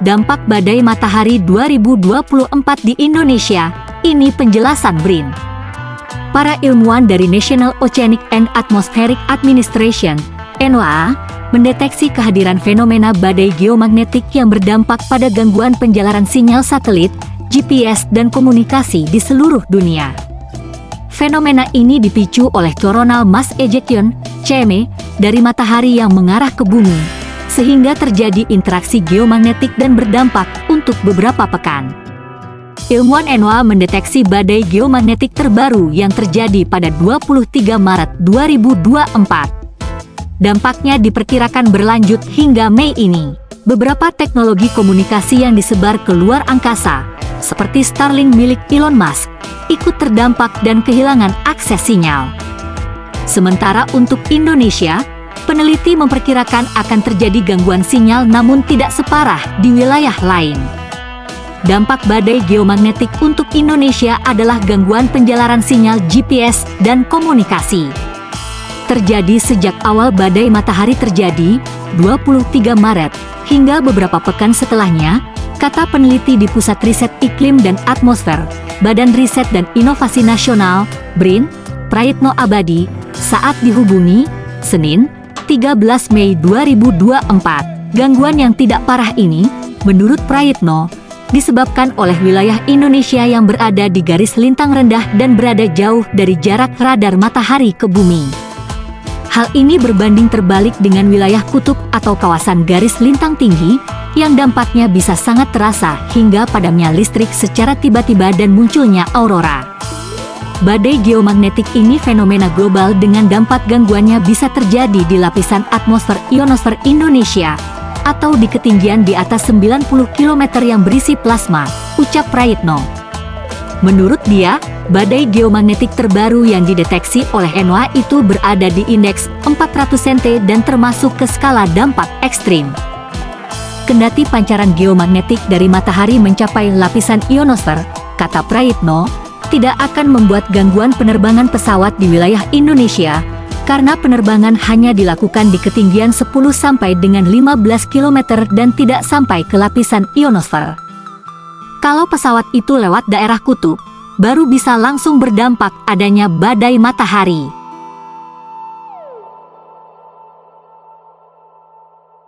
dampak badai matahari 2024 di Indonesia. Ini penjelasan BRIN. Para ilmuwan dari National Oceanic and Atmospheric Administration, NOAA, mendeteksi kehadiran fenomena badai geomagnetik yang berdampak pada gangguan penjalaran sinyal satelit, GPS dan komunikasi di seluruh dunia. Fenomena ini dipicu oleh coronal mass ejection, CME, dari matahari yang mengarah ke bumi, sehingga terjadi interaksi geomagnetik dan berdampak untuk beberapa pekan. Ilmuwan NOAA mendeteksi badai geomagnetik terbaru yang terjadi pada 23 Maret 2024. Dampaknya diperkirakan berlanjut hingga Mei ini. Beberapa teknologi komunikasi yang disebar ke luar angkasa, seperti Starlink milik Elon Musk, ikut terdampak dan kehilangan akses sinyal. Sementara untuk Indonesia, peneliti memperkirakan akan terjadi gangguan sinyal namun tidak separah di wilayah lain. Dampak badai geomagnetik untuk Indonesia adalah gangguan penjalaran sinyal GPS dan komunikasi. Terjadi sejak awal badai matahari terjadi, 23 Maret, hingga beberapa pekan setelahnya, kata peneliti di Pusat Riset Iklim dan Atmosfer, Badan Riset dan Inovasi Nasional, BRIN, Prayitno Abadi, saat dihubungi, Senin, 13 Mei 2024. Gangguan yang tidak parah ini, menurut Prayitno, disebabkan oleh wilayah Indonesia yang berada di garis lintang rendah dan berada jauh dari jarak radar matahari ke bumi. Hal ini berbanding terbalik dengan wilayah kutub atau kawasan garis lintang tinggi, yang dampaknya bisa sangat terasa hingga padamnya listrik secara tiba-tiba dan munculnya aurora. Badai geomagnetik ini fenomena global dengan dampak gangguannya bisa terjadi di lapisan atmosfer ionosfer Indonesia, atau di ketinggian di atas 90 km yang berisi plasma, ucap Prayitno. Menurut dia, badai geomagnetik terbaru yang dideteksi oleh NOAA itu berada di indeks 400 cm dan termasuk ke skala dampak ekstrim. Kendati pancaran geomagnetik dari matahari mencapai lapisan ionosfer, kata Prayitno, tidak akan membuat gangguan penerbangan pesawat di wilayah Indonesia, karena penerbangan hanya dilakukan di ketinggian 10 sampai dengan 15 km dan tidak sampai ke lapisan ionosfer. Kalau pesawat itu lewat daerah kutub, baru bisa langsung berdampak adanya badai matahari.